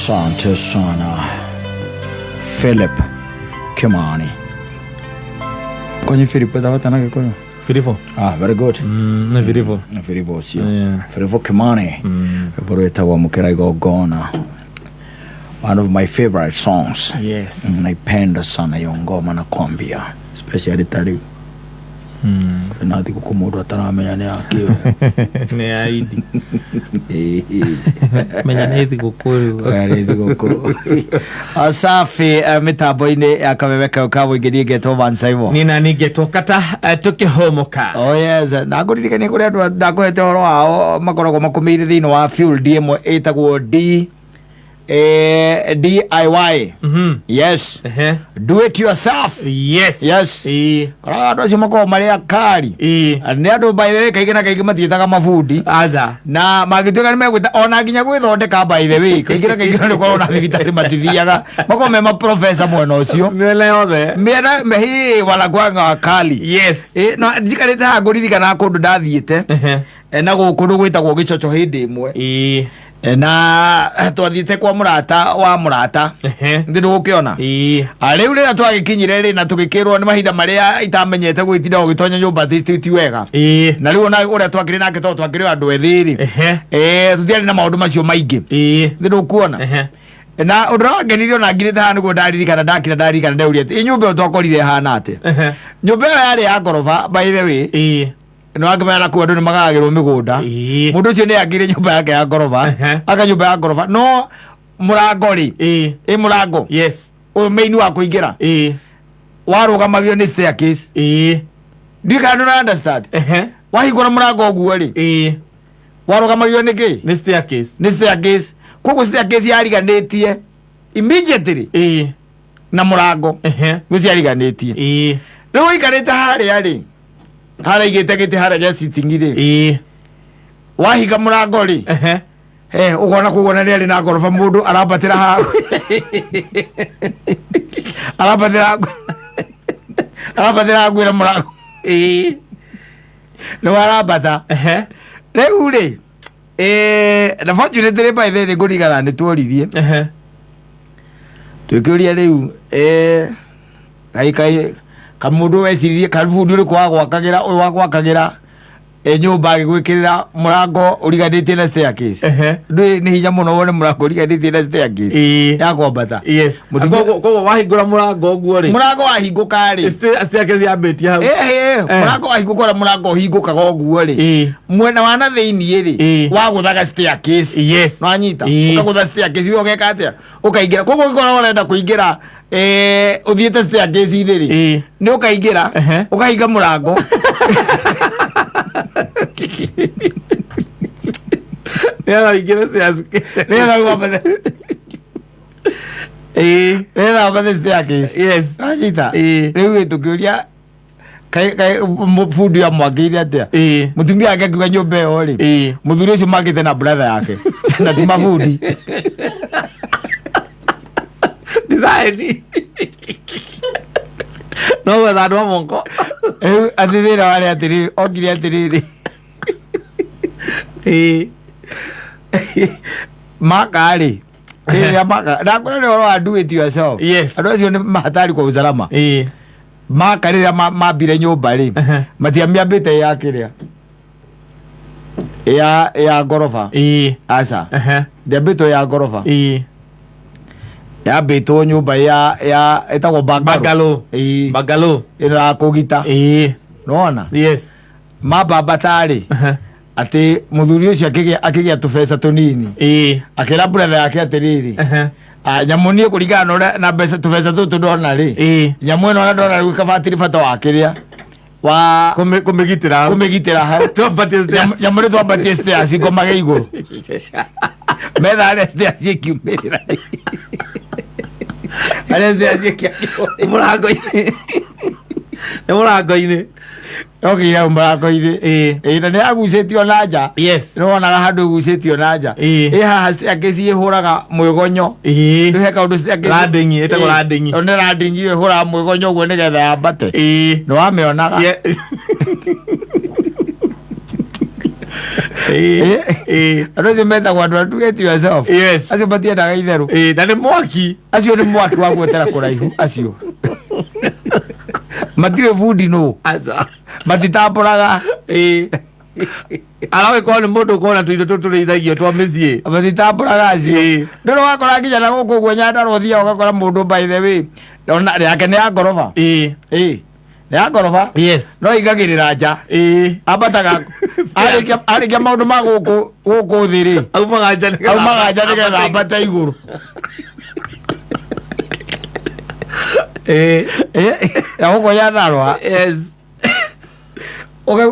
Asante sana Philip Kimani. Kwenye Philip wata nake kwenye? Filifo. Very good. Na Filifo. Na Filifo sio. Philip Kimani. Boreta wa mukera igogona. One of my favorite songs. Yes. Naipenda sana hiyo ngoma nakwambia. Especially tali. Nadi kukumudu ataramenya ni akio. Ne aidi. Menya nethi gukuru. Nethi gukuru. Asafi mitambo-ini akabebeka ukabo igerie geto Vansaimo. Nina ni geto kata tukihomoka. Oh yes, naguririkania kuri andu ndakohete horo wao makoragwo makumire thiini wa field imwe itagwo DIY. Yes. Do it yourself. Yes. Yes. Kora andu acio makoragwo mari akari. Ni andu by the way kaingĩ na kaingĩ matiĩtaga mabundi. Aza. Na magĩtuĩka nĩ megwĩta ona nginya gwĩthondeka by the way. Kaingĩ na kaingĩ nĩ korwo na thibitarĩ matithiaga. Makorwo me maprofessor mwena ũcio. Mĩena yothe. Mĩena hii wanakuanga wakali. Yes. No ndikarĩte haha ngũririkana kũndũ ndathiĩte. Na gũkũ nĩ gwĩtagwo Gĩcoco hĩndĩ ĩmwe. Na twathiĩte kwa mũrata wa mũrata ndĩ ndũgũkĩona rĩu rĩrĩa twagĩkinyire rĩ na tũgĩkĩrwo nĩ mahinda marĩa itamenyete gwĩtinda ũgĩtonya nyũmba ti wega na rĩu ona ũrĩa twakĩrĩ nake tondũ twakĩrĩ andũ ethĩ rĩ tũtiarĩ na maũndũ macio maingĩ ndĩ ndũkuona na ũndũ wangenirie ona ngirĩte haha nĩguo ndaririkana ndauria atĩ nyũmba ĩyo twakorire hana atĩ nyũmba ĩyo yarĩ ya ngoroba by the way no akamera ku andu ni magagirwo migunda mundu ucio ni agire nyumba yake ya ngoroba aka nyumba ya ngoroba no murango ri murango yes o main wa kuingira warugamagio ni staircase do you can understand wahingura murango oguo ri warugamagio ni ki ni staircase koguo staircase yariganitie immediately na murango guciariganitie riu ikarite haria ri hara igite gite hara ja sitting ire wahiga murango ri ugona kugona ni ari na ngoroba mundu arabatira ha arabatira gwira murango no arabata riu ri na fortunately by the ngurigana ni tworirie twikiuria riu kai kamundu weciririe kabundi uri kwa gwakagira uyu wa gwakagira nyumba gigwikirira murango uriganitie na staircase ni hinya muno wone murango uriganitie na staircase ya kwambata yes kogo wahingura murango guo ri murango wahinguka ri staircase yambetia hau murango wahinguka murango hinguka guo ri mwena wa na thiini ri wa guthaga staircase yes no anyita ukagutha staircase wi ogeka atia ukaingira kogo ngora urenda kuingira uthiete staircase ire ri ni ukaingira ukahinga murango nera ingira staircase nera wabane nera wabane staircase yes anyita riu tukiuria kai fundi ya mwagire atia mutumia yake akiuga nyumba ĩyo ri muthuri ucio magite na brother yake na ti mafundi design no wetha no monko athithira wale atiri ogire atiriri makari ya maka ndakora leo wa do it yourself yes andu acio ni mahatari kwa usalama makari ya mabire nyumba ri matiambia bite ya kiria ya gorofa asa debito ya gorofa ya beto nyumba ya etagwo bagalo ina kugita nona yes mababatari ati muthuri ucio akigia tubesa tunini akira brother yake atiriri nyamunie kuringana na mbeca tubesa tutu ndona ri nyamu ino ndona ri kabatiri bata wakiria wa kumigitira ha nyamu ri twambatie stairs ngomage iguru metha ari stairs ikiumirira murango-ini okire murango-ini na ni agucĩtio na nja nĩ wonaga handũ ĩgucĩtio na nja haha staircase ĩhũraga mwĩgonyo rĩu he kaũndũ staircase nĩ landing ĩhũraga mwĩgonyo ũguo nĩgetha yambate nĩ wamĩonaga Ano zimeta kwa ndo to get yourself. Yes. Asio batia daga itheru. Na ni mwaki. Asio ni mwaki wa gwetera kuraihu asio. Matiwe food no. Asa. Matitamburaga. Alawe kwa ni mundu kona tuindo tutureithagio twa micii. Matitamburaga asio. Ndono wakora kinya na guku gwenya rothia ugakora mundu by the way. Ndona yake ni ya ngoroba. Ya ngoroba. Yes. No igagirira nja. Abataga arikia maundu ma guku thiri. Aumaga nja nigetha ambata iguru. Ya guko ya narwa. Yes.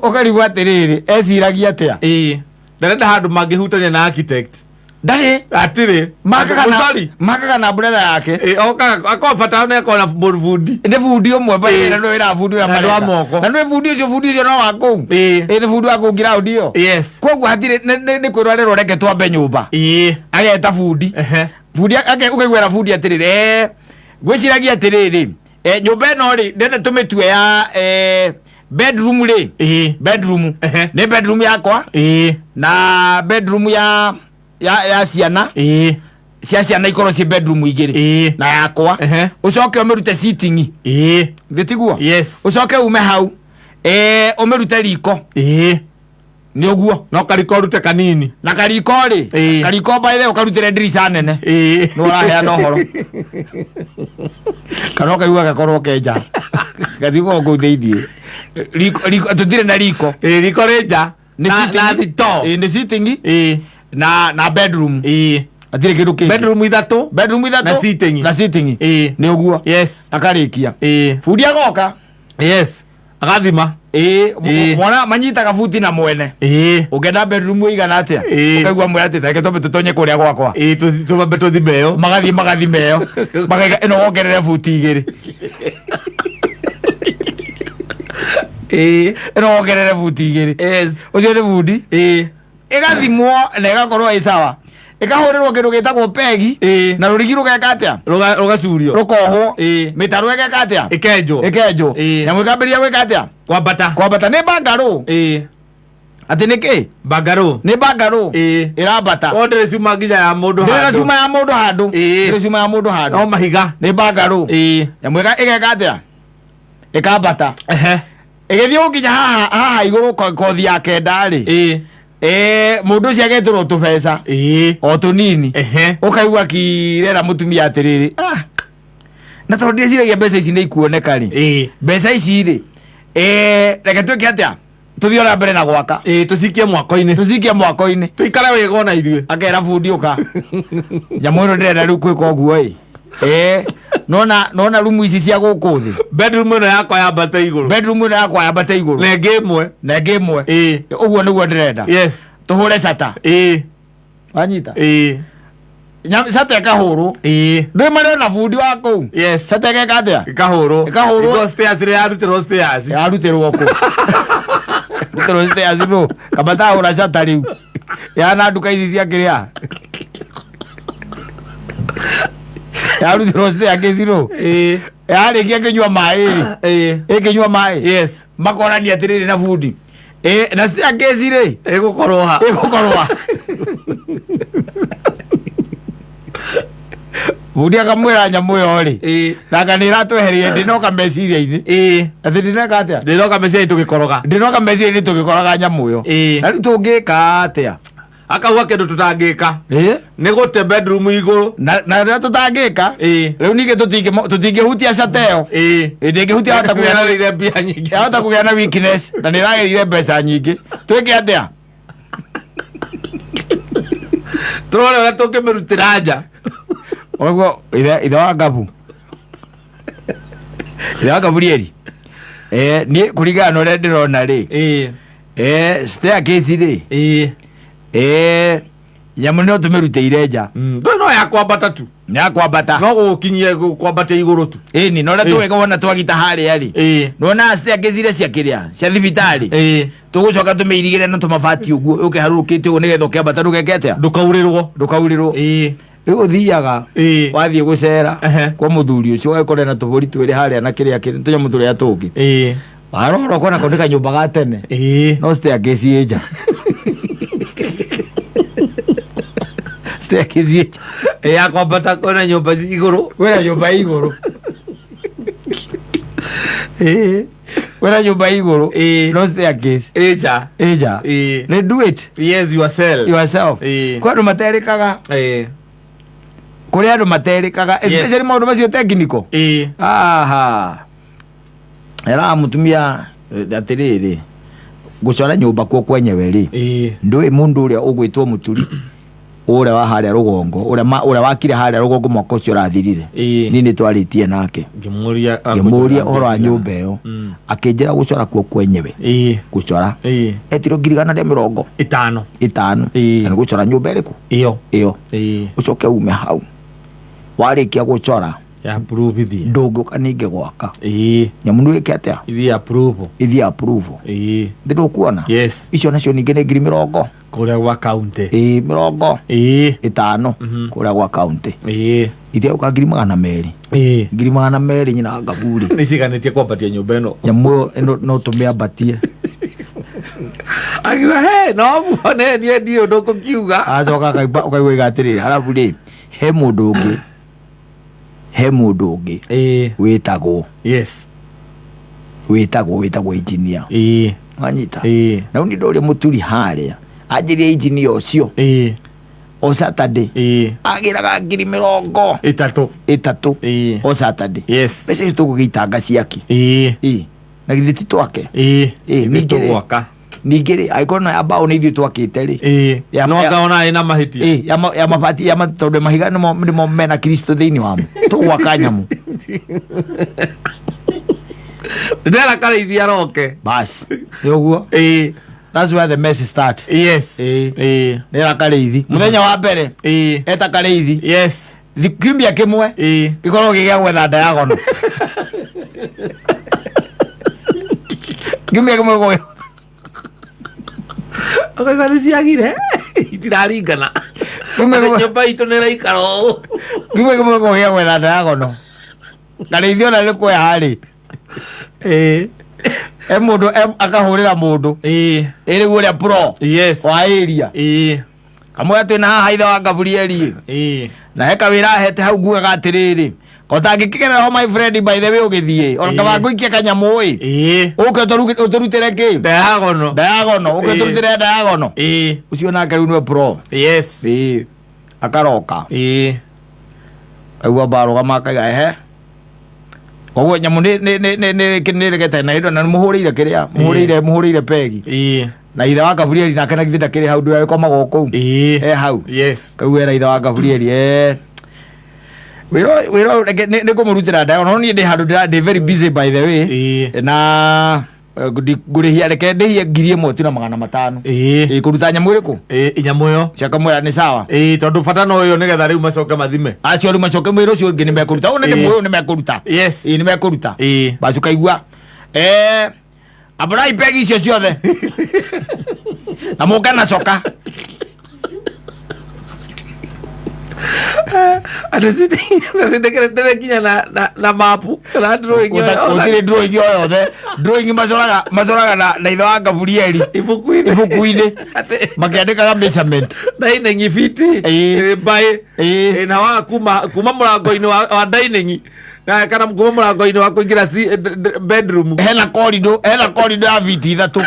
Ukarigwa atiriri eciragia atia. Ndarenda handu mangihutania na architect. Ndari atiri makaga na brother yake akobata ne kona bundi ende fundi omwe bae na no ira fundi ya marwa moko na no fundi ucio no wako ende fundi wako ngira audio. Yes. Koguo hatire ne kwirwa rero reke twambe nyumba ageta fundi fundi ake ukaigwera fundi atiriri gwiciragia atiriri nyumba no ri ndende tumitue ya bedroom ri bedroom ne bedroom yakwa na bedroom ya ciana cia ciana ikoro ci bedroom igiri na yakwa ucoke umerute sitting gitiguo. Yes. Ucoke ume hau umerute riko ni uguo no kariko rute kanini na kariko ri kariko baile ukarutire ndirica nene no rahe no horo kana kaigua gakorwo kenja gathigo ngo theithie riko tutire na riko riko renja na thito ni sitting na bedroom atire kindu kingi bedroom ithatu na sitting ni uguo. Yes. Akarikia fundi agoka. Yes. Agathima mwana manyitaga futi na mwene ugenda bedroom igana atia ukaigua mwera ati take tobe tutonye kuria gwakwa tumbe tuthimeo magathimeo magaiga ino wongerere futi igiri ino wongerere futi igiri. Yes. Ucio ni fundi igathimwo na igakorwo isawa ikahurirwo kindu gitagwo pegi na rurigi rugeka atia rugacurio rukohwo mitaro egeka atia ikenjo na mwikambiria gwika atia kwambata ni bangaro ati niki bangaro ni bangaro irambata ondere cuma nginya ya mundu handu ndire cuma ya mundu handu no mahiga ni bangaro ya mwika igeka atia ikambata igithio nginya haha iguru kothi ya kenda ri mundu cia getirwo tubeca o tunini ukaigua kirera mutumia atiriri na tondu ndiciragia mbeca ici ni ikuoneka ri mbeca ici ri reke twike atia tuthie ona mbere na gwaka tucikie mwako-ini tuikare wega ona ithuĩ akera fundi uka nyamu ĩno ndĩrenda rĩu kwĩka ũguo nona rumu ici cia gũkũ thĩ bedroom ĩno yakwa yambate igũrũ na ĩngĩ ĩmwe ũguo nĩguo ndĩrenda. Yes. Tũhũre cata wanyita cata ĩkahũrwo ndĩ marĩ na fundi wa kũu. Yes. Cata ĩgeka atĩa ĩkahũrwo stairs rĩ yarutĩrwo stairs yarutĩrwo kũ rutĩrwo stairs no kambata hũra cata rĩu yana nduka ici cia kĩrĩa yarutĩrwo stairs no yarĩkia kĩnyua maĩ ĩkĩnyua maĩ. Yes. Makorania atĩrĩrĩ na fundi na staircase rĩ ĩgũkorwo ha fundi akamwĩra nyamũ ĩyo rĩ nanga nĩ ĩratweheria ndĩnoka meciria-inĩ atĩ ndĩneka atĩa ndĩnoka meciria-inĩ tũgĩkoraga nyamũ ĩyo na rĩu tũngĩka atĩa akauga kindu tutangika ni gute bedroom iguru na rĩrĩa tũtangĩka rĩu ningĩ tũtingĩhutia cata ĩyo ndĩngĩhutia hota kũgĩa na weakness na nĩ ĩragerire mbeca nyingĩ twĩke atĩa tũrore ũrĩa tũngĩmĩrutĩra nja ũguo ithe wa Ngabu rieri niĩ kũringana na ũrĩa ndĩrona rĩ staircase rĩ nyamu no tumirutĩire nja no yakwambata tu yakwambata no gũkinyie kwambata igũrũ tu ni no twega wona twagita harĩa rĩ nona staircase iria cia kĩrĩa cia thibitarĩ tũgũcoka tũmĩirigĩre na tũmabati ũguo ũkĩharũrũkĩte ũguo nĩgetha ũkĩambata ndũgeke atĩa ndũkaurĩrwo rĩu ũthiaga wathiĩ gũcera kwa mũthuri ũcio ũgekora na tũbũri twĩrĩ harĩa na kĩrĩa tũnyamũ tũrĩa tũngĩ warora ũkona kondeka nyũmba ga tene no staircase ĩ nja staircase ya kwambata kona nyumba iguru wera nyumba iguru wera nyumba iguru no staircase eja they do it yes yourself kwa ndo materikaga kuri andu materikaga especially maundu macio technical aha era mutumia atiriri gucora nyumba kuo kwenyewe ri ndui mundu uria ugwitwo muturi uria wa haria rugongo uria wakire haria rugongo mwaka ucio rathirire ni twaritie nake ngimuria horo wa nyumba iyo akinjira gucora kuo kwenyewe gucora etiro ngirigana ria 50 na gucora nyumba iriku iyo ucoke ume hau warikia gucora ya approve thi ndogo kaninge gwaka nyamu ndu wike atia ithi approve ndiru kuona yes icio nacio ninge ni 20 kuria gwa county 50 kuria gwa county ithi uka 200 200 nyina ngaburi nisiganitie kwampatia nyumba ino nyamu no tumia batie agiwa no muone nie ndio ndoko kiuga acoka kaigwa igatiriri halafu ri he mundu ungi witagwo engineer anyita na undi ndori muturi haria ajirie engineer ucio o Saturday agiraga 30 o Saturday pesa isto kugitanga ciaki na githiti twake ningire gwaka ningire aikona ambao ni ithu twakite ri no ngaona ina mahiti ya mabati ya matonde mahiga nimo mena Kristo thiini wamo tugwaka nyamu ndera karaithia roke bas yoguo that's where the mess start ndera kareithi muthenya wa mbere eta kareithi kiumia kimwe gikorwo gigia gwetha diagonal kiumia kimwe go akagana ciagire itiraringana nyumba itu nä raikaro kiumia kimwe go gia gwetha diagonal kareithi ona nä kweha rĩ mundu akahurira mundu iri guria pro wa area kamwe twina haha ithe wa Gabrieli na heka wira hete hau nguaga atiriri kotangikigera ho my friend by the way ugithie ona kabangu ikia kanyamu uke uturutire ki diagonal uke uturutire diagonal ucio nake riu ni pro akaroka agwa baro kama kaiga koguo nyamu nä regete na indo na muhurire kiria muhurire pegi na ithe wa Gabrieli nake na githinda kiri hau ndu akomaga kou hau kau era ithe wa Gabrieli wiro nä kå må rutira ndago no niä ndä handå ndä very busy by the way na ngå rä hia reke ndä hie 1,500 kå ruta nyamå ä rä kå nyamå ä yo ciakamwä ra nä sawa tondå bata no ä yo nä getha rä u macoke mathime acio rä u macoke mwä rä å cio ngä nä mekå ruta å nä mwä nä mekå ruta nä mekå ruta bacu kaigua abrai pegi icio ciothe na må ngana coka ndĩrekinya na mapu kana drawing yo yothe drawing macoraga na ithe wa Gabrieli ibuku-inĩ makĩandĩkaga measurement dining fiti by na wa kuma mũrango-inĩ wa dining na kana kuma mũrango-inĩ wa kũingĩra bedroom hena corridor ya fiti 3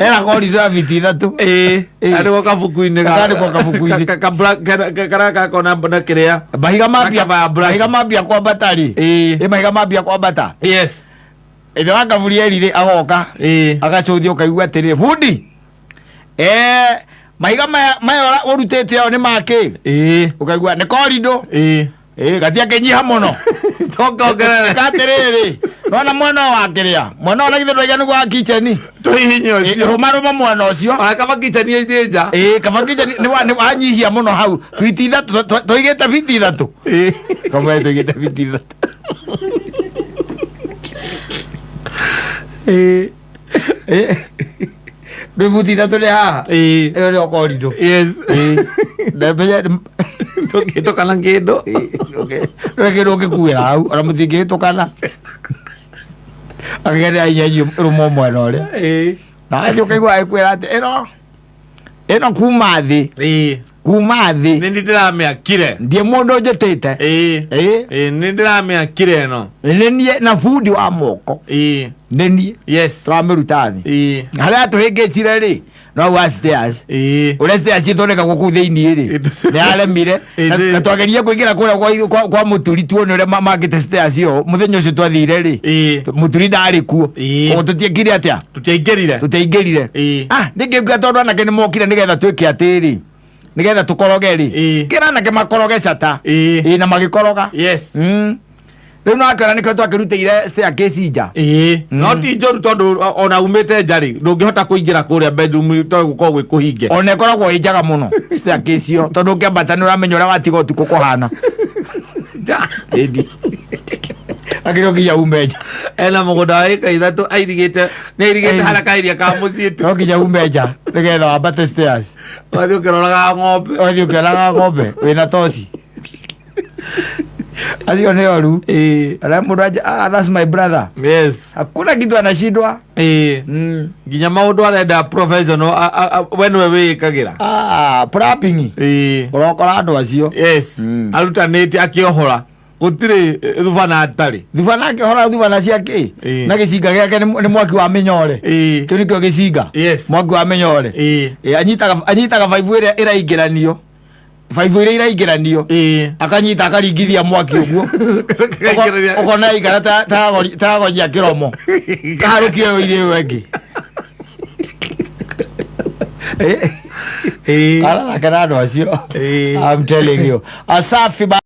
era corridor ya fiti 3 ariko kabuku-inĩ kana kona mbona kiria mahiga mambia kwambata ri mahiga mambia kwambata ithe wa Gabrieli ri agoka agacuthia ukaigua atiri bundi mahiga maya urutite yo ni make ukaigua ni corridor gatia kinyiha muno tokongerere katiriri nona mwana wa kiria mwana ona githe ndaiga niguo kitchen tuhihinyo cio maruma mwana ucio kaba kitchen ye nja kaba kitchen ni wanyihia muno hau fiti 3 toigete fiti 3 kama toigete fiti 3 ndio fiti 3 le haha iyo ndio corridor ndebeja tukana kindu reke roke kuira hau ona mutingi tukana akigera inya rumo mwena uria na ajoka igwa ikwira ati eno kuma thi ni ndirameakire ndie mundu njitite ni ndirameakire no ni nie na fundi wa moko ni nie yes twamiruta thi haria tuhingicire ri no wa stairs ule stairs ithondeka guku thiini ri ni aremire na twageria kuingira kuria kwa muturi tuone ule magite stairs yo muthenya ucio twathire ri muturi ndari kuo o tutiekire atia tutiaingirire ndingĩigua tondu anake nĩ mokire nĩgetha twĩke atĩrĩ nĩgetha tũkoroge rĩ kĩra anake makoroge cata na magĩkoroga rĩu no akĩona nĩkĩo twakĩrutĩire staircase nja no ti njoru tondũ ona umĩte nja rĩ ndũngĩhota kũingĩra kũrĩa bedroom tondũ gwĩ kũhinge ona ĩkoragwo ĩ njaga mũno staircase ĩyo tondũ ũkĩambata nĩ ũramenya ũrĩa watiga ũtukũ kũhana akĩrĩ nginya ume nja ena mũgũnda wa ĩka ithatũ nĩ airigĩte haraka iria ka mũciĩ tu no nginya ume nja nĩgetha wambate stairs wathiĩ ũkĩroraga ng'ombe wĩna toci acio nĩ oru arĩa mũndũ that's my brother hakuna kitu anashindwa nginya maũndũ arenda professional we nĩwe wĩĩkagĩra prapping ũrokora andũ acio arutanĩte akĩohora gũtirĩ thubana atarĩ thubana akĩhora thubana ciake na gĩcinga gĩake nĩ mwaki wa mĩnyore kĩu nĩkĩo gĩcinga mwaki wa mĩnyore anyitaga baibu ĩrĩa ĩraingĩranio baibu iria iraingĩranio akanyita akaringithia mwaki ũguo ũkona ikara taragonyia kĩromo kaharũkia ĩyo irĩ ĩyo ĩngĩ arathake na andũ acio I'm telling you Asafi